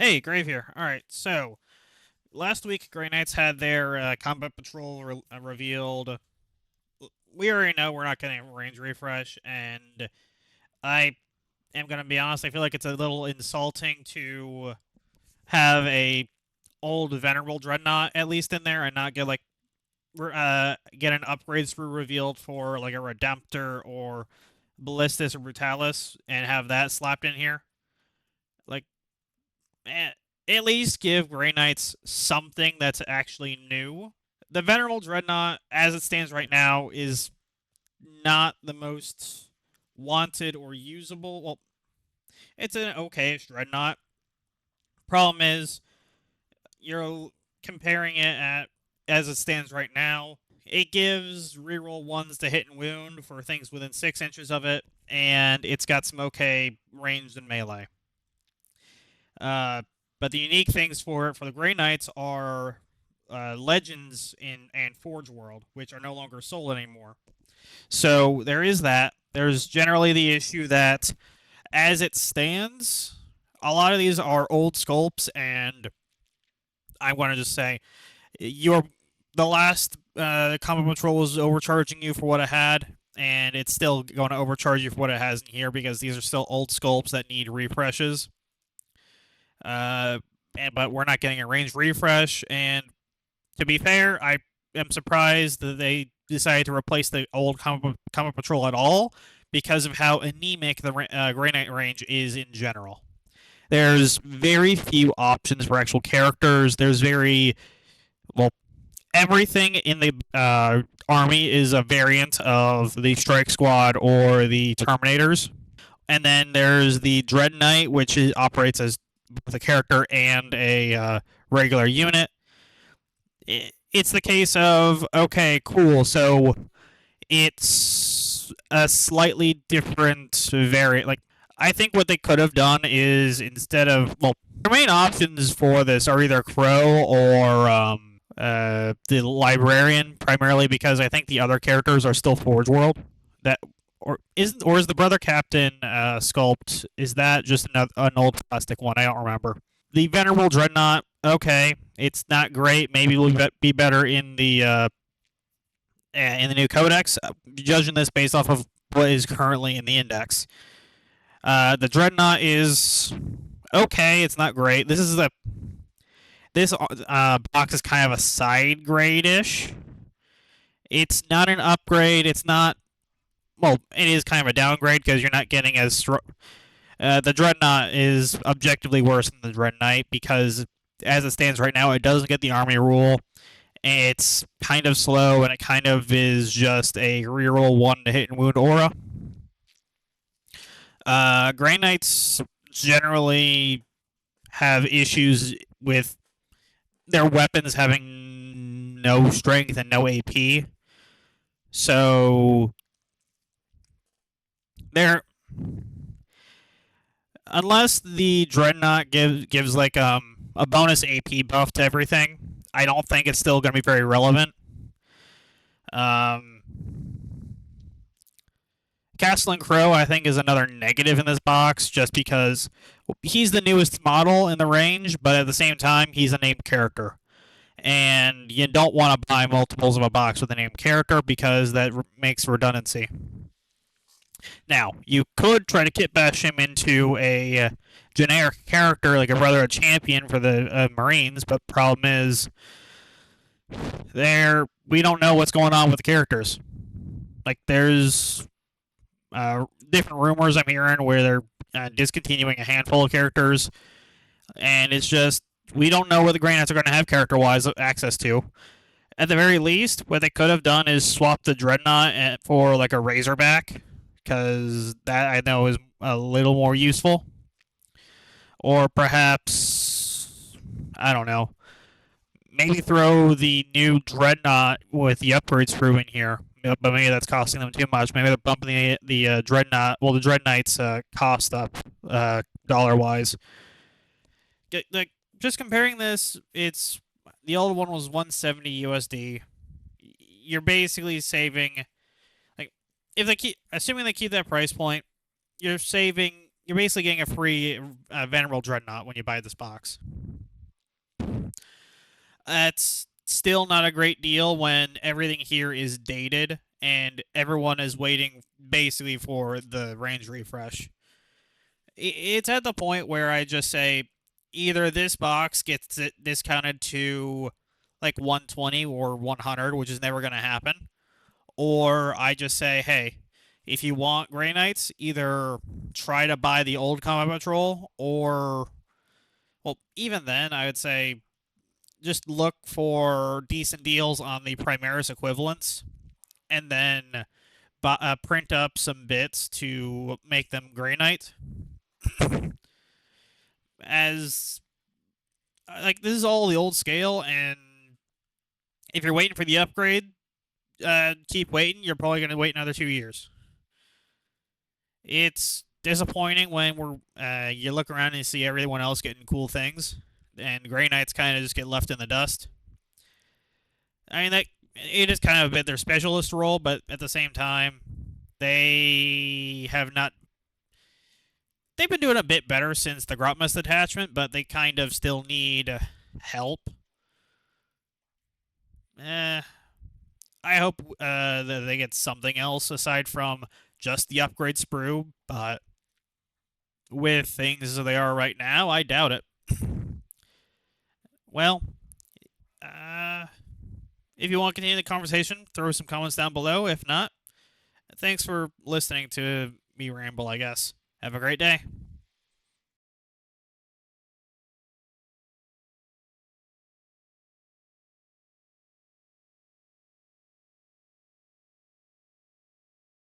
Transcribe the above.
Hey, Grave here. All right, so last week Grey Knights had their combat patrol revealed. We already know we're not getting a range refresh, and I am gonna be honest. I feel like it's a little insulting to have a old venerable dreadnought at least in there and not get like get an upgrades for revealed for like a Redemptor or Ballistus or Brutalis and have that slapped in here. Like eh, at least give Grey Knights something that's actually new. The Venerable Dreadnought, as it stands right now, is not the most wanted or usable. Well, it's an okay Dreadnought. Problem is, you're comparing it at as it stands right now. It gives reroll ones to hit and wound for things within 6 inches of it, and it's got some okay ranged and melee. Uh, but the unique things for it for the Grey Knights are legends in and Forge World, which are no longer sold anymore. So there is that. There's generally the issue that, as it stands, a lot of these are old sculpts, and I want to just say, your the last Combat Patrol was overcharging you for what it had, and it's still going to overcharge you for what it has in here because these are still old sculpts that need refreshes. Uh, but we're not getting a range refresh, and to be fair, I am surprised that they decided to replace the old Combat Patrol at all because of how anemic the Grey Knight range is in general. There's very few options for actual characters. There's very well, everything in the army is a variant of the Strike Squad or the Terminators. And then there's the Dread Knight, which operates as both a character and a regular unit. It's the case of okay, cool. So it's a slightly different variant. Like I think what they could have done is instead of the main options for this are either Crow or the Librarian, primarily because I think the other characters are still Forge World. That or is the Brother Captain sculpt? Is that just an old plastic one? I don't remember. The Venerable Dreadnought. Okay, it's not great. Maybe it'll be better in the new codex. Judging this based off of what is currently in the index. The Dreadnought is okay. It's not great. This box is kind of a side grade ish. It's not an upgrade. It's not. Well, it is kind of a downgrade because you're not getting as strong. The Dreadnought is objectively worse than the Dread Knight because, as it stands right now, it doesn't get the army rule. It's kind of slow, and it kind of is just a reroll one to hit and wound aura. Grey Knights generally have issues with their weapons having no strength and no AP. So they're unless the Dreadnought gives like a bonus AP buff to everything, I don't think it's still going to be very relevant. Um, Castellan Crow, I think, is another negative in this box just because he's the newest model in the range, but at the same time, he's a named character. And you don't want to buy multiples of a box with a named character because that makes redundancy. Now, you could try to kit bash him into a generic character like a Brother of Champion for the Marines, but problem is, we don't know what's going on with the characters. Like, there's different rumors I'm hearing where they're discontinuing a handful of characters, and it's just we don't know what the Grey Knights are going to have character-wise access to. At the very least, what they could have done is swap the Dreadnought for like a Razorback, because that I know is a little more useful. Or perhaps, I don't know, maybe throw the new Dreadnought with the upgrades crew in here. But maybe that's costing them too much. Maybe they're bumping the Dreadnought, well, the Dread Knight's cost up dollar wise. Like just comparing this, it's the old one was 170 USD. You're basically saving, like, if they keep assuming they keep that price point, you're you're basically getting a free Venerable Dreadnought when you buy this box. That's still not a great deal when everything here is dated and everyone is waiting basically for the range refresh. It's at the point where I just say either this box gets it discounted to like 120 or 100, which is never going to happen, or I just say, hey, if you want Grey Knights, either try to buy the old Combat Patrol, or, well, even then, I would say just look for decent deals on the Primaris equivalents, and then print up some bits to make them Grey Knight. As like this is all the old scale, and if you're waiting for the upgrade, keep waiting. You're probably going to wait another 2 years. It's disappointing when you look around and you see everyone else getting cool things, and Grey Knights kind of just get left in the dust. I mean, that it is kind of a bit their specialist role, but at the same time, they have not. They've been doing a bit better since the Grotmust attachment, but they kind of still need help. I hope that they get something else aside from just the upgrade sprue, but with things as they are right now, I doubt it. Well, if you want to continue the conversation, throw some comments down below. If not, thanks for listening to me ramble, I guess. Have a great day.